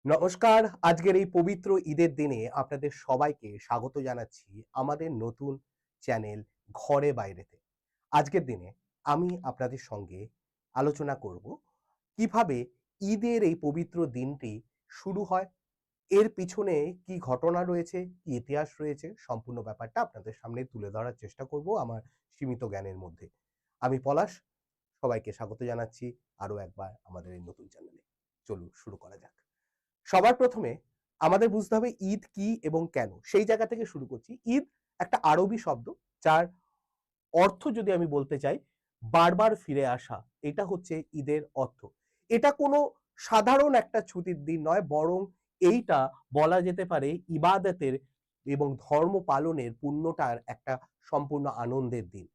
নমস্কার। আজকের এই পবিত্র ঈদের দিনে আপনাদের সবাইকে স্বাগত জানাচ্ছি আমাদের নতুন চ্যানেল ঘরে বাইরেতে। আজকের দিনে আমি আপনাদের সঙ্গে আলোচনা করব কিভাবে ঈদের এই পবিত্র দিনটি শুরু হয়, এর পিছনে কি ঘটনা রয়েছে, কি ইতিহাস রয়েছে সম্পূর্ণ ব্যাপারটা আপনাদের সামনে তুলে ধরার চেষ্টা করব আমার সীমিত জ্ঞানের মধ্যে। আমি পলাশ, সবাইকে স্বাগত জানাচ্ছি আরো একবার আমাদের এই নতুন চ্যানেলে। চলুন শুরু করা যাক। সবার প্রথমে আমাদের বুঝতে হবে ঈদ কি এবং কেন? সেই জায়গা থেকে শুরু করছি। ঈদ একটা আরবি শব্দ, যার অর্থ যদি আমি বলতে চাই, বারবার ফিরে আসা। এটা হচ্ছে ঈদের অর্থ। এটা কোনো সাধারণ একটা ছুটির দিন নয়, বরং এইটা বলা যেতে পারে ইবাদতের এবং ধর্ম পালনের পুণ্যটার একটা সম্পূর্ণ আনন্দের দিন।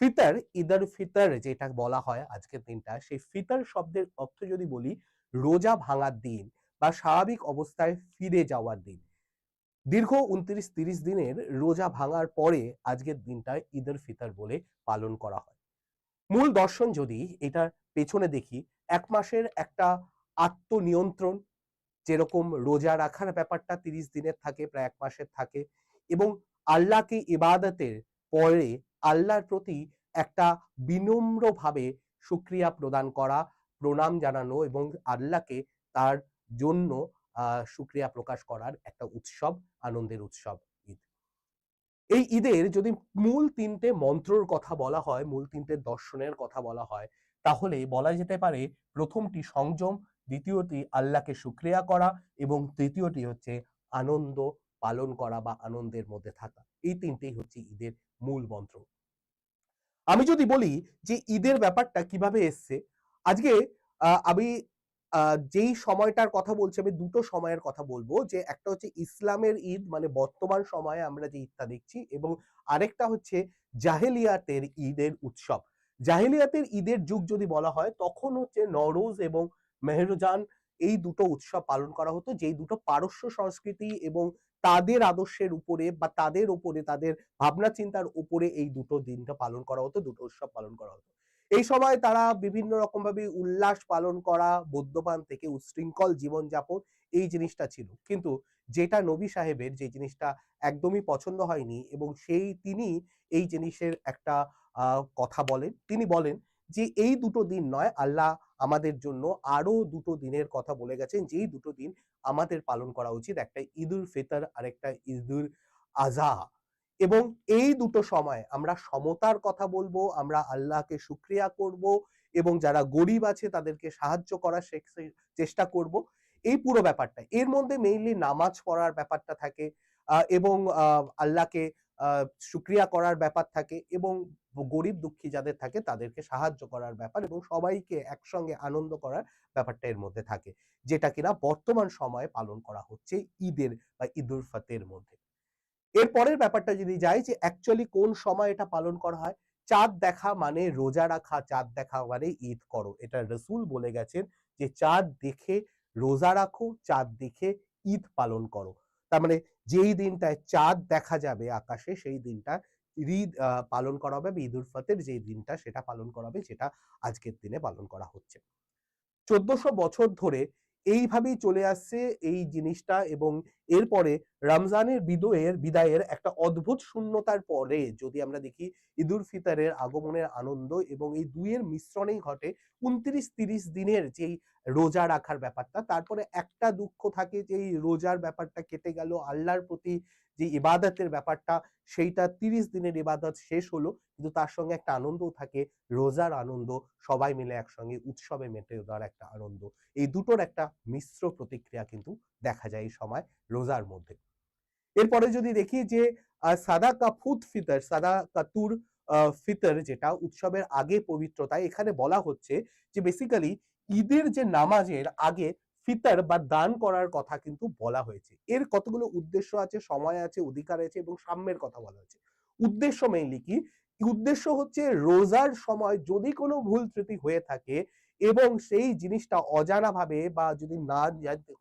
ফিতর, ঈদ-উল ফিতর যেটা বলা হয় আজকের দিনটা, সেই ফিতর শব্দের অর্থ যদি বলি, রোজা ভাঙার দিন বা স্বাভাবিক অবস্থায় ফিরে যাওয়ার দিন। দীর্ঘ ২৯-৩০ দিনের রোজা ভাঙার পরে আজকের দিনটা ঈদ-উল ফিতর বলে পালন করা হয়। মূল দর্শন যদি এটার পেছনে দেখি, ১ মাসের একটা আত্মনিয়ন্ত্রণ, যেরকম রোজা রাখার ব্যাপারটা ৩০ দিনের থাকে, প্রায় ১ মাসের থাকে, এবং আল্লাহকে ইবাদতের পরে আল্লাহর প্রতি একটা বিনম্রভাবে শুকরিয়া প্রদান করা, প্রণাম জানানো এবং আল্লাহকে তার জন্য শুকরিয়া প্রকাশ করার একটা উৎসব, আনন্দের উৎসব ঈদ। এই ঈদের যদি মূল ৩ টে মন্ত্রর কথা বলা হয়, মূল ৩ টে দর্শনের কথা বলা হয়, তাহলে বলা যেতে পারে ১ম টি সংযম, ২য় টি আল্লাহকে শুকরিয়া করা এবং ৩য় টি হচ্ছে আনন্দ পালন করা বা আনন্দের মধ্যে থাকা। এই ৩ টেই হচ্ছে ঈদের মূল মন্ত্র। আমি যদি বলি যে ঈদের ব্যাপারটা কিভাবে এসছে, আজকে আমি যেই সময়টার কথা বলছি, আমি ২ টো সময়ের কথা বলব। যে একটা হচ্ছে ইসলামের ঈদ, মানে বর্তমান সময়ে আমরা যে ঈদটা দেখছি, এবং আরেকটা হচ্ছে জাহেলিয়াতের ঈদের উৎসব। জাহেলিয়াতের ঈদের যুগ যদি বলা হয়, তখন হচ্ছে নওরোজ এবং মেহরজান, এই ২ টো উৎসব পালন করা হতো, যেই ২ টো পারস্য সংস্কৃতি এবং তাদের আদর্শের উপরে বা তাদের উপরে, তাদের ভাবনা চিন্তার উপরে এই ২ টো দিনটা পালন করা হতো, ২ টো উৎসব পালন করা হতো। এই সময় তারা বিভিন্ন রকমভাবে উল্লাস পালন করা, মদ্যপান থেকে উচ্ছৃঙ্খল জীবনযাপন, এই জিনিসটা ছিল। কিন্তু যেটা নবী সাহেবের যে জিনিসটা একদমই পছন্দ হয়নি, এবং তিনি এই জিনিসের একটা কথা বলেন। তিনি বলেন যে, "এই ২ টো দিন নয়, আল্লাহ আমাদের জন্য আরো ২ টো দিনের কথা বলে গেছেন, যেই ২ টো দিন আমাদের পালন করা উচিত। একটা ঈদুল ফিতর, আরেকটা ঈদুল আযহা। এবং এই ২ টো সময় আমরা সমতার কথা বলবো, আমরা আল্লাহকে শুকরিয়া করব এবং যারা গরিব আছে তাদেরকে সাহায্য করার চেষ্টা করব।" এই পুরো ব্যাপারটা। এর মধ্যে মেইনলি নামাজ পড়ার ব্যাপারটা থাকে, এবং আল্লাহকে আ শুকরিয়া করার ব্যাপার থাকে, এবং গরিব দুঃখী যাদের থাকে তাদেরকে সাহায্য করার ব্যাপার, এবং সবাইকে একসঙ্গে আনন্দ করার ব্যাপারটা এর মধ্যে থাকে। যেটা কিনা বর্তমান সময়ে পালন করা হচ্ছে ঈদের বা ঈদুল ফিতরের মধ্যে। এর পরের ব্যাপারটা যদি যাই, যে অ্যাকচুয়ালি কোন সময় এটা পালন করা হয়? চাঁদ দেখা মানে রোজা রাখা, চাঁদ দেখা মানে ঈদ করো। এটা রাসূল বলে গেছেন যে, "চাঁদ দেখে রোজা রাখো, চাঁদ দেখে ঈদ পালন করো।" তার মানে যেই দিনটায় চাঁদ দেখা যাবে আকাশে, সেই দিনটা ঈদ পালন করা হবে, বা ঈদুল ফিতর যেই দিনটা সেটা পালন করা হবে, যেটা আজকের দিনে পালন করা হচ্ছে। ১৪০০ বছর ধরে এইভাবেই চলে আসছে এই জিনিসটা, এবং এরপরে রমজানের বিদায়ের একটা অদ্ভুত শূন্যতার পরে যদি আমরা দেখি, ঈদুল ফিতরের আগমনের আনন্দ এবং এই ২ এর মিশ্রণেই ঘটে ২৯-৩০ দিনের যেই রোজা রাখার ব্যাপারটা। তারপরে একটা দুঃখ থাকে যে এই রোজার ব্যাপারটা কেটে গেল, আল্লাহর প্রতি যে ইবাদতের ব্যাপারটা, সেইটা ৩০ দিনের ইবাদত শেষ হলো। কিন্তু তার সঙ্গে একটা আনন্দও থাকে, রোজার আনন্দ, সবাই মিলে একসঙ্গে উৎসবে মেতে দেওয়ার একটা আনন্দ। এই দুটোর একটা মিশ্র প্রতিক্রিয়া কিন্তু দেখা যায় এই সময় রোজার মধ্যে। এরপরে যদি দেখি যে সাদাকাতুর ফিতর, যেটা উৎসবের আগে পবিত্রতা, এখানে বলা হচ্ছে যে বেসিক্যালি ঈদের যে নামাজের আগে ফিতর বা দান করার কথা কিন্তু বলা হয়েছে। এর কতগুলো উদ্দেশ্য আছে, সময় আছে, অধিকার আছে এবং সাম্যের কথা বলা হয়েছে। উদ্দেশ্য মেইনলি কি? উদ্দেশ্য হচ্ছে রোজার সময় যদি কোনো ভুল ত্রুটি হয়ে থাকে এবং সেই জিনিসটা অজানাভাবে বা যদি না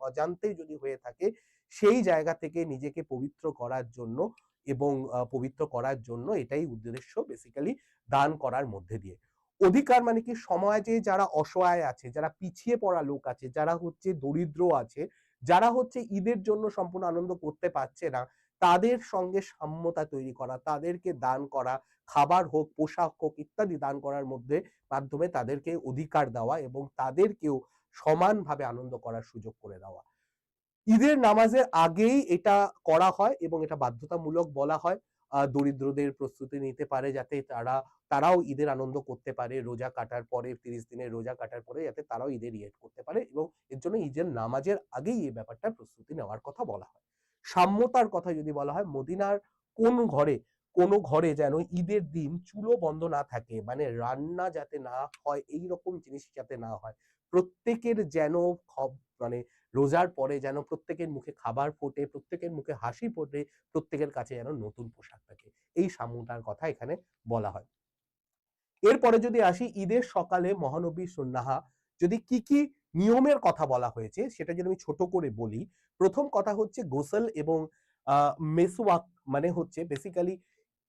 অজান্তেই যদি হয়ে থাকে, সেই জায়গা থেকে নিজেকে পবিত্র করার জন্য, এবং পবিত্র করার জন্য এটাই উদ্দেশ্য বেসিক্যালি দান করার মধ্যে দিয়ে। অধিকার মানে কি? সমাজে যারা অসহায় আছে, যারা পিছিয়ে পড়া লোক আছে, যারা হচ্ছে দরিদ্র আছে, যারা হচ্ছে ঈদের জন্য সম্পূর্ণ আনন্দ করতে পারছে না, তাদের সঙ্গে সাম্যতা তৈরি করা, তাদেরকে দান করা, খাবার হোক, পোশাক হোক ইত্যাদি দান করার মাধ্যমে তাদেরকে অধিকার দেওয়া এবং তাদেরকেও সমানভাবে আনন্দ করার সুযোগ করে দেওয়া। ঈদের নামাজের আগেই এটা করা হয় এবং এটা বাধ্যতামূলক বলা হয়। দরিদ্রদের প্রস্তুতি নিতে পারে যাতে তারাও ঈদের আনন্দ করতে পারে। রোজা কাটার পরে ৩০ দিনের রোজা কাটার পরে যাতে তারাও ঈদের ইয়ে করতে পারে এবং এর জন্য ঈদের নামাজের আগেই এই ব্যাপারটার প্রস্তুতি নেওয়ার কথা বলা হয়। সাম্যতার কথা যদি বলা হয়, মদিনার কোনো ঘরে যেন ঈদের দিন চুলো বন্ধ না থাকে। মানে রান্না যাতে না হয়, এইরকম জিনিস যাতে না হয়। প্রত্যেকের যেন মানে রোজার পরে যেন প্রত্যেকের মুখে খাবার ফোটে, প্রত্যেকের মুখে হাসি ফোটে, প্রত্যেকের কাছে যেন নতুন পোশাক থাকে। এই সাম্যতার কথা এখানে বলা হয়। এরপরে যদি আসি ঈদের সকালে মহানবী সুন্নাহা, যদি কি নিয়মের কথা বলা হয়েছে সেটা যদি আমি ছোট করে বলি। প্রথম কথা হচ্ছে গোসল এবং মেসওয়াক, মানে হচ্ছে বেসিক্যালি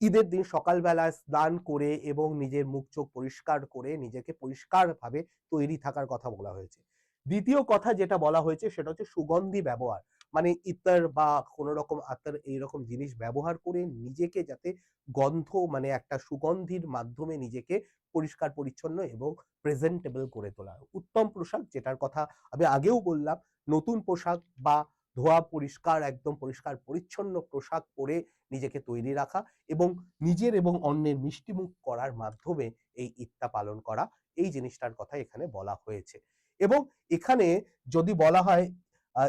ঈদের দিন সকালবেলা স্নান করে এবং নিজের মুখ চোখ পরিষ্কার করে নিজেকে পরিষ্কারভাবে তৈরি থাকার কথা বলা হয়েছে। দ্বিতীয় কথা যেটা বলা হয়েছে সেটা হচ্ছে সুগন্ধি ব্যবহার। মানে ইত্তার বা কোন রকম আতর এইরকম জিনিস ব্যবহার করে নিজেকে যাতে মানে একটা সুগন্ধির মাধ্যমে নিজেকে পরিষ্কার পরিচ্ছন্ন এবং প্রেজেন্টেবল করে তোলা। উত্তম পোশাক, যেটার কথা আমি আগেও বললাম, নতুন পোশাক বা ধোয়া পরিষ্কার একদম পরিষ্কার পরিচ্ছন্ন পোশাক পরে নিজেকে তৈরি রাখা এবং নিজের এবং অন্যের মিষ্টিমুখ করার মাধ্যমে এই ঈদটা পালন করা, এই জিনিসটার কথা এখানে বলা হয়েছে। এবং এখানে যদি বলা হয়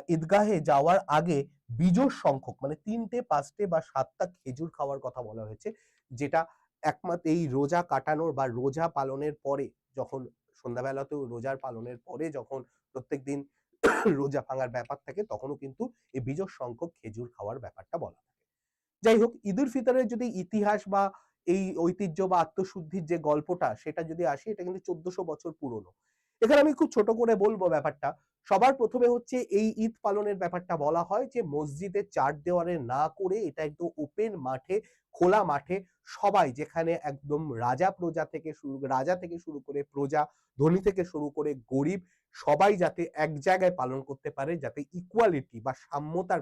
ঈদগাহে যাওয়ার আগে বিজোড় সংখ্যক মানে ৩টে, ৫টে বা ৭টা খেজুর খাওয়ার কথা বলা হয়েছে। যেটা একমাত্র এই রোজা কাটানোর বা রোজা পালনের পরে, যখন সন্ধ্যাবেলাতেও রোজার পালনের পরে যখন প্রত্যেকদিন রোজা ভাঙার ব্যাপার থাকে, তখনও কিন্তু এই বিজোড় সংখ্যক খেজুর খাওয়ার ব্যাপারটা বলা থাকে। যাই হোক, ঈদুল ফিতরের যদি ইতিহাস বা এই ঐতিহ্য বা আত্মশুদ্ধির যে গল্পটা সেটা যদি আসি, এটা কিন্তু ১৪০০ বছর পুরনো। এখানে আমি খুব ছোট করে বলবো ব্যাপারটা। সবার ১ম এ হচ্ছে এই ঈদ পালনের ব্যাপারটা বলা হয় যে মসজিদের ৪ দেওয়ালে না করে এটা একদম ওপেন মাঠে, খোলা মাঠে সবাই, যেখানে একদম রাজা থেকে শুরু করে প্রজা, ধনী থেকে শুরু করে গরিব, সবাই যাতে এক জায়গায় পালন করতে পারে, যাতে ইকুয়ালিটি বা সাম্যতার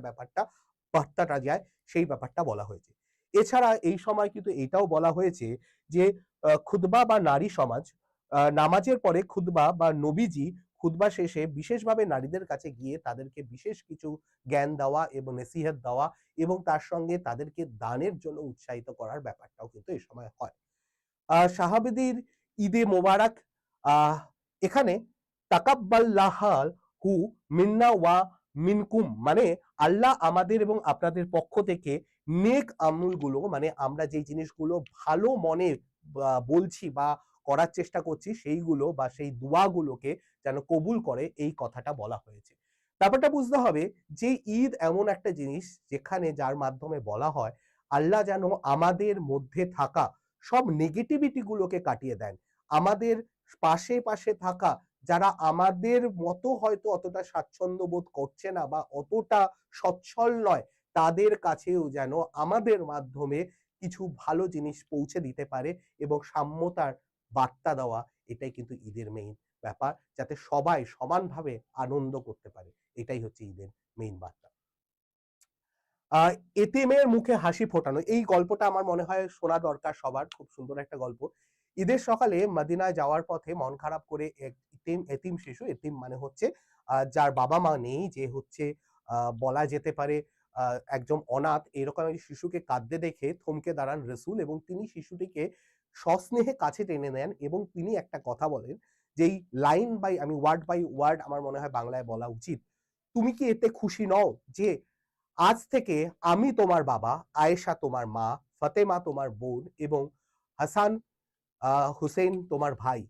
বার্তাটা যায়, সেই ব্যাপারটা বলা হয়েছে। এছাড়া এই সময় কিন্তু এটাও বলা হয়েছে যে খুতবা বা নারী সমাজ, নামাজের পরে খুতবা বা নবীজি খুতবা শেষে বিশেষভাবে নারীদের কাছে গিয়ে তাদেরকে বিশেষ কিছু জ্ঞান দেওয়া এবং নসিহত দেওয়া এবং তার সঙ্গে তাদেরকে দানের জন্য উৎসাহিত করার ব্যাপারটাও কিন্তু এই সময় হয়। সাহাবেদের ঈদে মোবারক, আহ এখানে তাকাব্বাল্লাহাল হু মিন্না ওয়া মিনকুম, মানে আল্লাহ আমাদের এবং আপনাদের পক্ষ থেকে নেক আমলগুলো, মানে আমরা যেই জিনিসগুলো ভালো মনে বলছি বা করার চেষ্টা করছি সেইগুলো বা সেই দোয়াগুলোকে যেন কবুল করে, এই কথাটা বলা হয়েছে। ব্যাপারটা বুঝতে হবে যে ঈদ এমন একটা জিনিস যেখানে যার মাধ্যমে বলা হয় আল্লাহ যেন আমাদের মধ্যে থাকা সব নেগেটিভিটি গুলোকে কাটিয়ে দেন। আমাদের পাশে থাকা যারা আমাদের মতো হয়তো অতটা স্বাচ্ছন্দ্য বোধ করছে না বা অতটা সচ্ছল নয়, তাদের কাছেও যেন আমাদের মাধ্যমে কিছু ভালো জিনিস পৌঁছে দিতে পারে এবং সাম্যতার বার্তা দেওয়া, এটাই কিন্তু ঈদের মেইন ব্যাপার। যাতে সবাই সমানভাবে আনন্দ করতে পারে। এটাই হচ্ছে ঈদের মেইন বার্তা। আ এতিমের মুখে হাসি ফোটানো, এই গল্পটা আমার মনে হয় শোনা দরকার সবার। খুব সুন্দর একটা গল্প। ঈদের সকালে মদিনায় যাওয়ার পথে মন খারাপ করে এক এতিম শিশু, এতিম মানে হচ্ছে যার বাবা-মা নেই, যে হচ্ছে আ বলা যেতে পারে আ একজন অনাথ, এরকম একটি শিশুকে কাঁদতে দেখে থমকে দাঁড়ান রাসূল এবং তিনি শিশুটিকে সস্নেহে কাছে টেনে নেন এবং তিনি একটা কথা বলেন, যেই আমি ওয়ার্ড বাই ওয়ার্ড আমার মনে হয় বাংলায় বলা উচিত। "তুমি কি এতে খুশি নও যে আজ থেকে আমি তোমার বাবা, আয়েশা তোমার মা, ফাতেমা তোমার বোন এবং হাসান হুসেইন তোমার ভাই।"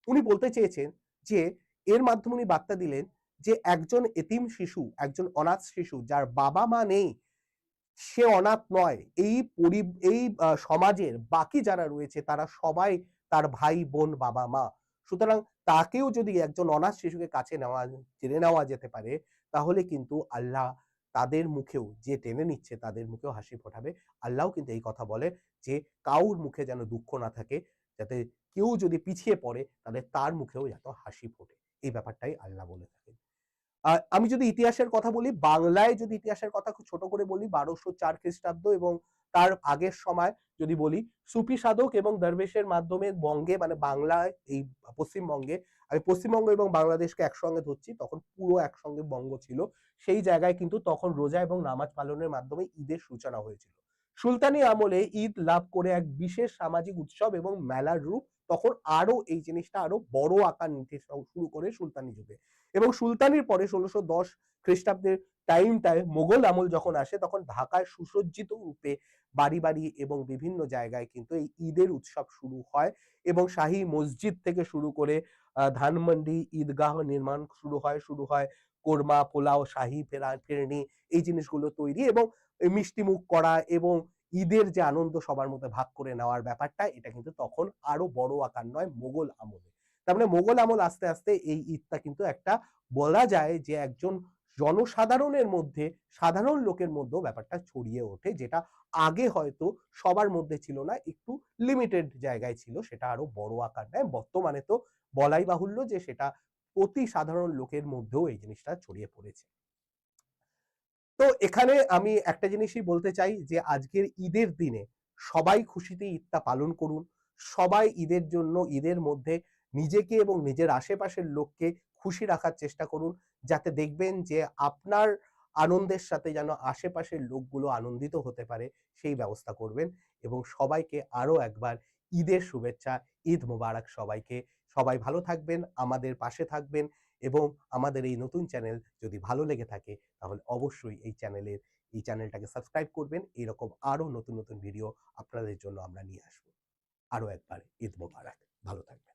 উনি বলতে চেয়েছেন যে এর মাধ্যমে উনি বার্তা দিলেন যে একজন এতিম শিশু, একজন অনাথ শিশু যার বাবা-মা নেই, সে অনাথ নয়। এই সমাজের বাকি যারা রয়েছে তারা সবাই তার ভাই-বোন, বাবা-মা। সুতরাং তাকেও যদি একজন অনাথ শিশুকে টেনে নেওয়া যেতে পারে, তাহলে কিন্তু আল্লাহ তাদের মুখেও, যে টেনে নিচ্ছে তাদের মুখেও হাসি ফোটাবে। আল্লাহও কিন্তু এই কথা বলে যে কাউর মুখে যেন দুঃখ না থাকে, যাতে কেউ যদি পিছিয়ে পড়ে তাহলে তার মুখেও যেন হাসি ফোটে। এই ব্যাপারটাই আল্লাহ বলে থাকেন। আমি যদি ইতিহাসের কথা বলি, বাংলায় যদি ইতিহাসের কথা খুব ছোট করে বলি ১২০৪ খ্রিস্টাব্দ এবং তার আগের সময় যদি বলি, সুফি সাধক এবং দরবেশের মাধ্যমে বঙ্গে মানে বাংলায় এই পশ্চিমবঙ্গে, আমি পশ্চিমবঙ্গ এবং বাংলাদেশকে একসঙ্গে ধরছি, তখন পুরো একসঙ্গে বঙ্গ ছিল। সেই জায়গায় কিন্তু তখন রোজা এবং নামাজ পালনের মাধ্যমে ঈদের সূচনা হয়েছিল। সুলতানি আমলে ঈদ লাভ করে এক বিশেষ সামাজিক উৎসব এবং মেলার রূপ তখন আরো এই জিনিসটা আরো বড় আকার নিতে শুরু করে সুলতানি যুগে। এবং সুলতানির পরে ১৬১০ খ্রিস্টাব্দের টাইমটায় মোগল আমল যখন আসে তখন ঢাকায় সুসজ্জিত রূপে বাড়ি বাড়ি এবং বিভিন্ন জায়গায় কিন্তু এই ঈদের উৎসব শুরু হয় এবং শাহী মসজিদ থেকে শুরু করে ধানমন্ডি ঈদগাহ নির্মাণ শুরু হয় কোরমা পোলাও শাহী ফেরনি এই জিনিসগুলো তৈরি এবং মিষ্টি মুখ করা এবং ঈদের যে আনন্দ সবার মধ্যে ভাগ করে নেওয়ার ব্যাপারটা, এটা কিন্তু তখন আরো বড় আকার নয় মোগল আমলে। তার মানে মোগল আমল আস্তে আস্তে এই ঈদটা কিন্তু একটা বলা যায় যে একজন জনসাধারণের মধ্যে, সাধারণ লোকের মধ্যেও ব্যাপারটা ছড়িয়ে ওঠে, যেটা আগে হয়তো সবার মধ্যে ছিল না, একটু লিমিটেড জায়গায় ছিল, সেটা আরো বড় আকার নেয়। বর্তমানে তো বলাই বাহুল্য যে সেটা অতি সাধারণ লোকের মধ্যেও এই জিনিসটা ছড়িয়ে পড়েছে। তো এখানে আমি একটা জিনিসই বলতে চাই যে আজকের ঈদের দিনে সবাই খুশিতে ঈদটা পালন করুন। সবাই ঈদের জন্য ঈদের মধ্যে নিজেকে এবং নিজের আশেপাশের লোককে খুশি রাখার চেষ্টা করুন। যাতে দেখবেন যে আপনার আনন্দের সাথে যেন আশেপাশের লোকগুলো আনন্দিত হতে পারে, সেই ব্যবস্থা করবেন। এবং সবাইকে আরো একবার ঈদের শুভেচ্ছা। ঈদ মোবারক সবাইকে। সবাই ভালো থাকবেন, আমাদের পাশে থাকবেন এবং আমাদের এই নতুন চ্যানেল যদি ভালো লেগে থাকে তাহলে অবশ্যই এই চ্যানেলটাকে সাবস্ক্রাইব করবেন। এরকম আরো নতুন নতুন ভিডিও আপনাদের জন্য আমরা নিয়ে আসবো। আরো একবার ঈদ মোবারক। ভালো থাকবেন।